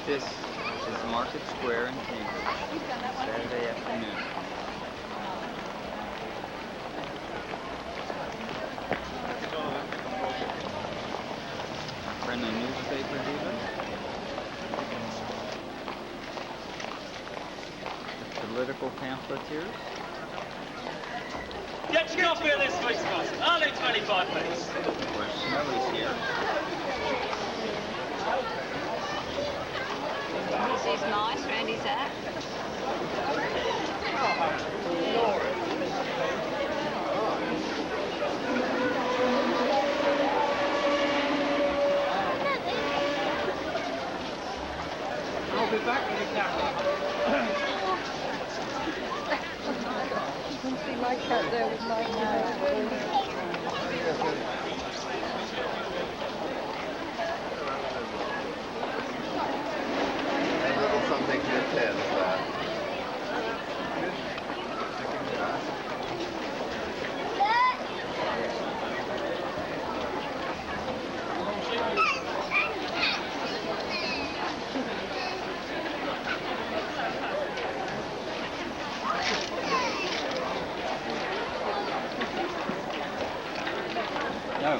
This is Market Square in Cambridge, Saturday afternoon. Friendly newspaper dealer. Political pamphleteers. Get your coffee on this week's boss. Only 25 minutes. Of course, Smelly's here. This is nice, Randy's at. I'll be back when you can. Something like that there with my A little something to attend that. No,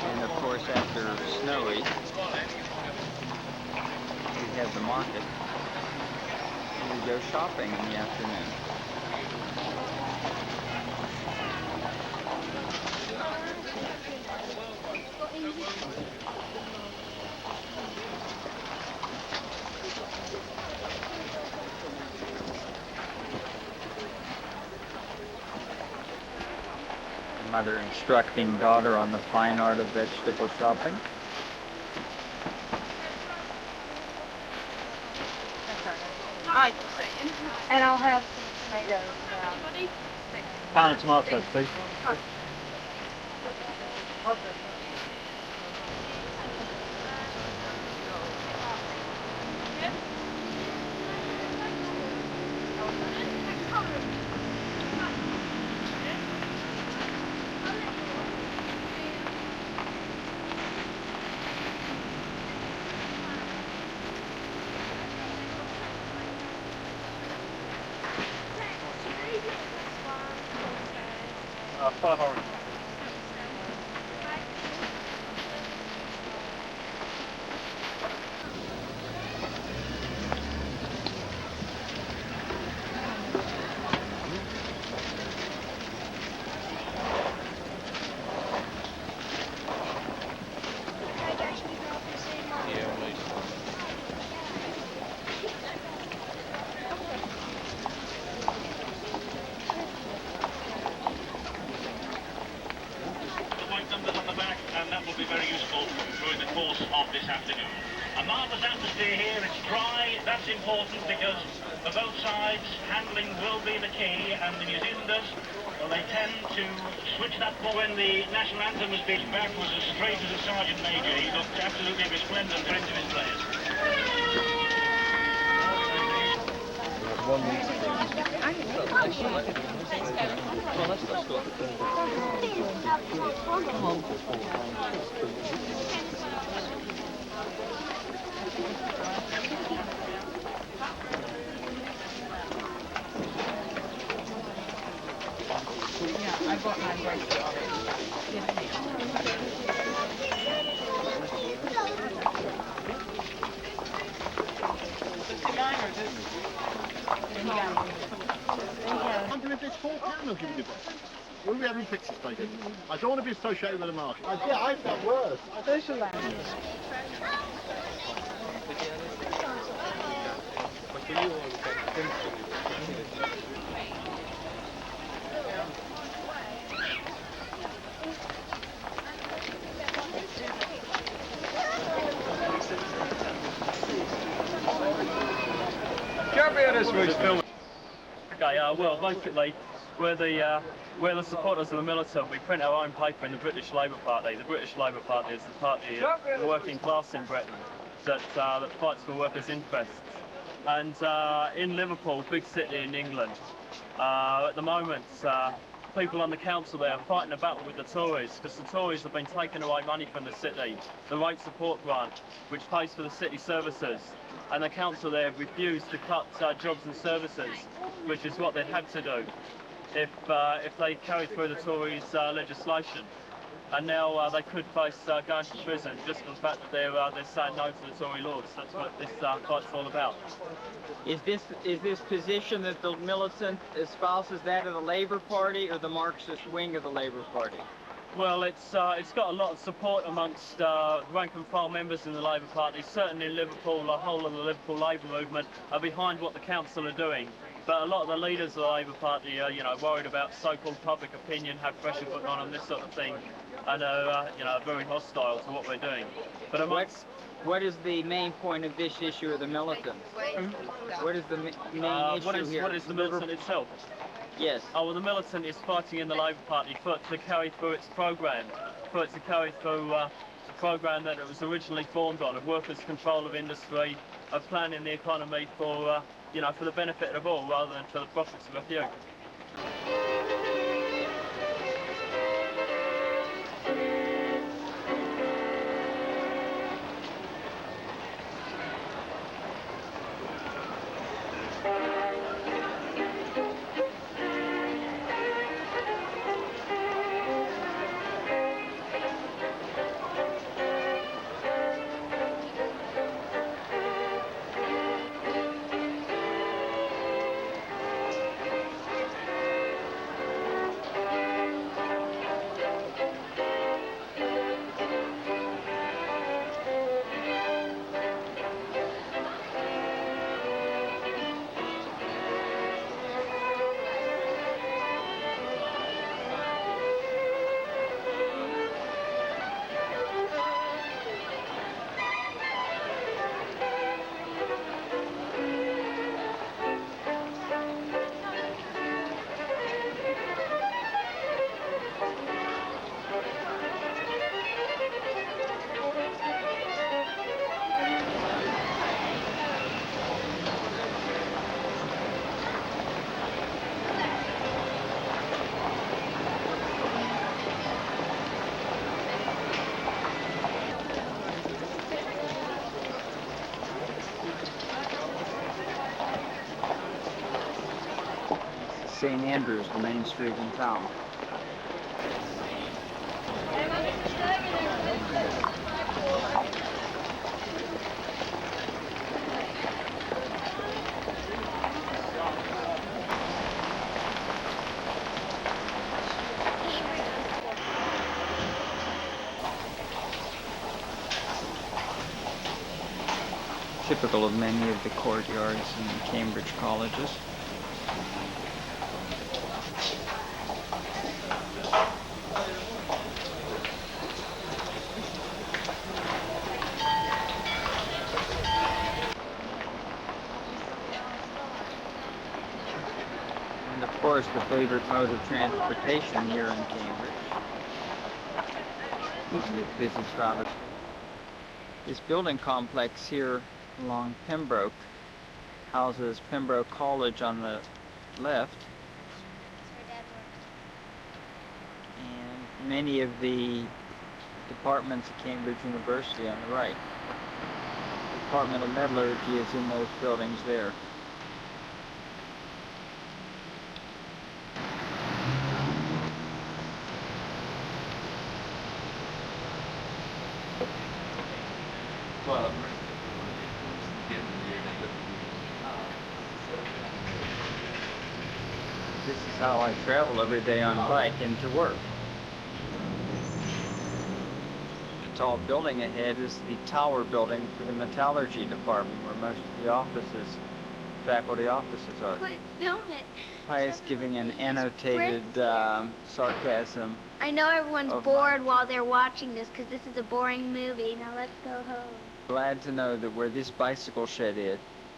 And of course, after Snowy, we have the market. We go shopping in the afternoon. Mother instructing daughter on the fine art of vegetable shopping. Right. And I'll have some tomatoes. Pound of tomatoes, please. Farr. Numbers on the back, and that will be very useful during the course of this afternoon. A marvellous atmosphere here, it's dry, that's important because for both sides handling will be the key, and the New Zealanders, well, they tend to switch that ball when the national anthem was being back, was as straight as a sergeant major. He looked absolutely resplendent into his players. I bought my bracelet already. I wonder if it's £4 I'll give you the best. We'll be having pictures taken. I don't want to be associated with the market. Yeah, I've got worse. Social land. Okay, well, basically, we're the supporters of the Militant. We print our own paper in the British Labour Party. The British Labour Party is the party of the working class in Britain that fights for workers' interests. And in Liverpool, big city in England, at the moment, people on the council there are fighting a battle with the Tories because the Tories have been taking away money from the city, the rate support grant, which pays for the city services. And the council there have refused to cut jobs and services, which is what they'd have to do if they carry through the Tories' legislation. And now they could face going to prison just for the fact that they're saying no to the Tory laws. That's what this fight's all about. Is this position that the Militant espouses that of the Labour Party or the Marxist wing of the Labour Party? Well, it's got a lot of support amongst rank and file members in the Labour Party. Certainly in Liverpool, the whole of the Liverpool Labour movement are behind what the council are doing. But a lot of the leaders of the Labour Party are, worried about so-called public opinion, have pressure put on them, this sort of thing, and are, very hostile to what we're doing. But amongst What is the main point of this issue of the Militant? What is the main issue here? What is the Militant itself? Yes. Oh, well, the Militant is fighting in the Labour Party to carry through its programme, to carry through the programme that it was originally formed on, of workers' control of industry, of planning the economy for, for the benefit of all rather than for the profits of a few. St. Andrews, the main street in town. Typical of many of the courtyards in Cambridge colleges. And of course, the favorite mode of transportation here in Cambridge. This is rather. This building complex here along Pembroke houses Pembroke College on the left, and many of the departments of Cambridge University on the right. The Department of Metallurgy is in those buildings there. This is how I travel every day on bike into work. The tall building ahead is the tower building for the metallurgy department, where most of the offices, faculty offices are. But film it. Pius giving an annotated sarcasm. I know everyone's of bored while they're watching this because this is a boring movie. Now let's go home. Glad to know that where this bicycle shed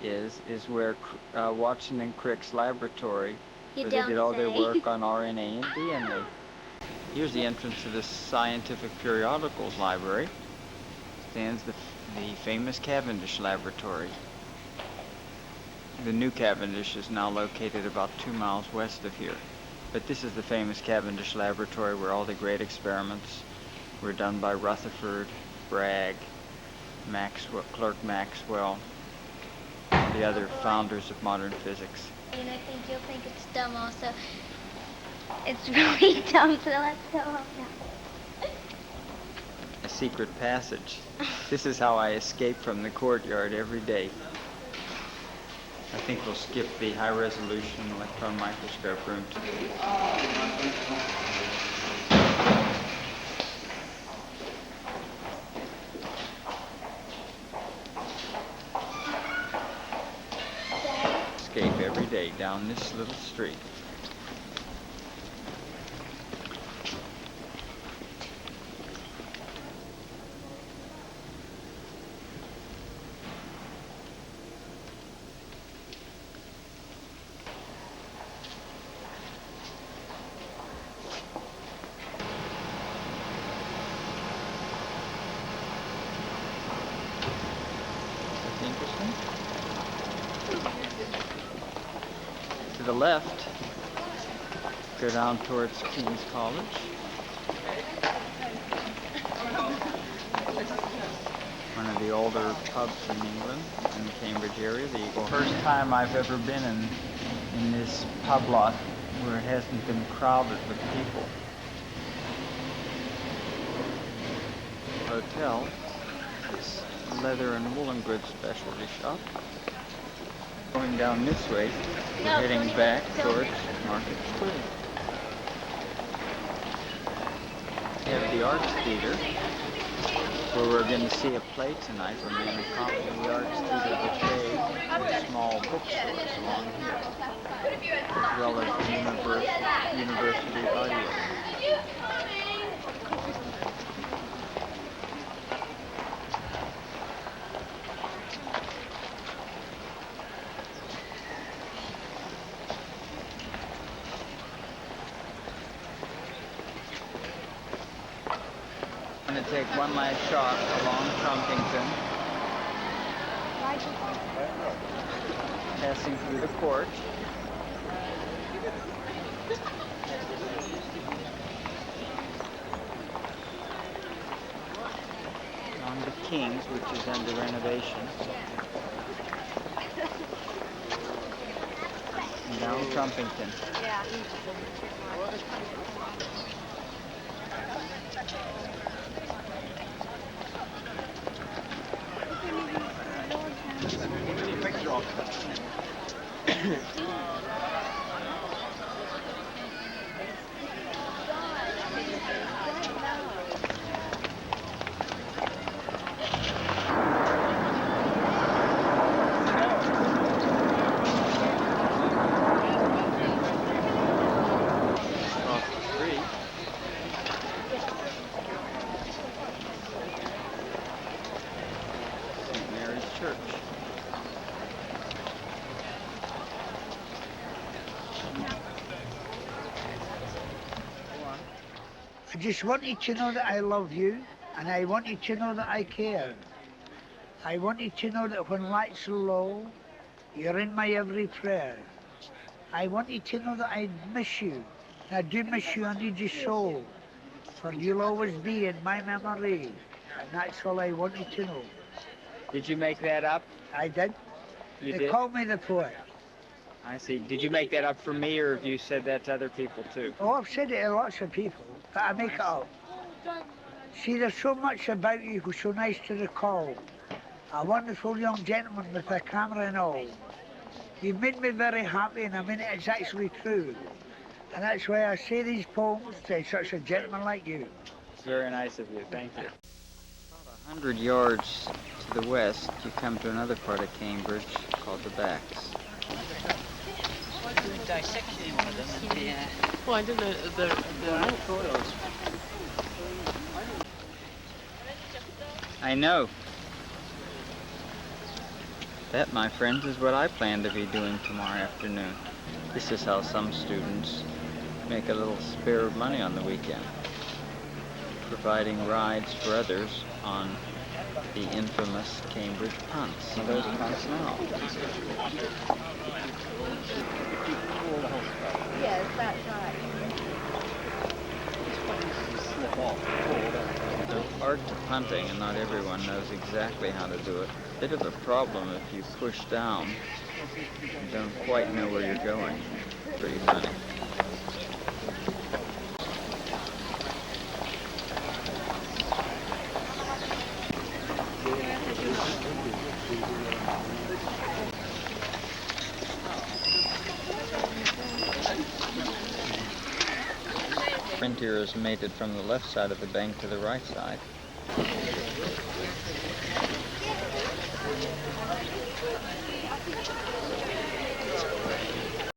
is where Watson and Crick's laboratory, You where they did all their say. work on RNA and DNA. Here's the entrance to the Scientific Periodicals Library. Stands the famous Cavendish Laboratory. The new Cavendish is now located about 2 miles west of here. But this is the famous Cavendish Laboratory where all the great experiments were done by Rutherford, Bragg, Clerk Maxwell, and the other founders of modern physics. And I think you'll think it's dumb also. It's really dumb, so let's go home now. A secret passage. This is how I escape from the courtyard every day. I think we'll skip the high-resolution electron microscope room today. Escape every day down this little street. Interesting. To the left, go down towards King's College. One of the older pubs in England, in the Cambridge area, the Eagle. First time I've ever been in this pub lot where it hasn't been crowded with people. Hotel. This leather and woolen goods specialty shop. Going down this way, we're heading back towards Market Square. We have the Arts Theater, where we're going to see a play tonight. We're going to accompany the Arts Theater buffet with small bookstores along here, as well as the University Audio. I'm going to take one last shot along Trumpington, passing through the court, on to King's, which is under renovation, and Down Trumpington. Yeah. Across the street. St. Mary's Church. I just want you to know that I love you, and I want you to know that I care. I want you to know that when lights are low, you're in my every prayer. I want you to know that I miss you. I do miss you, I need your soul. For you'll always be in my memory. And that's all I want you to know. Did you make that up? I did. You They did? call me the poet. I see. Did you make that up for me, or have you said that to other people too? Oh, I've said it to lots of people, but I make it up. See, there's so much about you who's so nice to recall. A wonderful young gentleman with a camera and all. You've made me very happy, and I mean it's actually true. And that's why I say these poems to such a gentleman like you. It's very nice of you. Thank you. About 100 yards to the west, you come to another part of Cambridge called the Backs. Well, I did the I know. That, my friends, is what I plan to be doing tomorrow afternoon. This is how some students make a little spare money on the weekend, providing rides for others on the infamous Cambridge punts. Are those punts now? Yes, that's right. There's art to punting, and not everyone knows exactly how to do it. Bit of a problem if you push down and don't quite know where you're going. Pretty funny. Frontier has made it from the left side of the bank to the right side.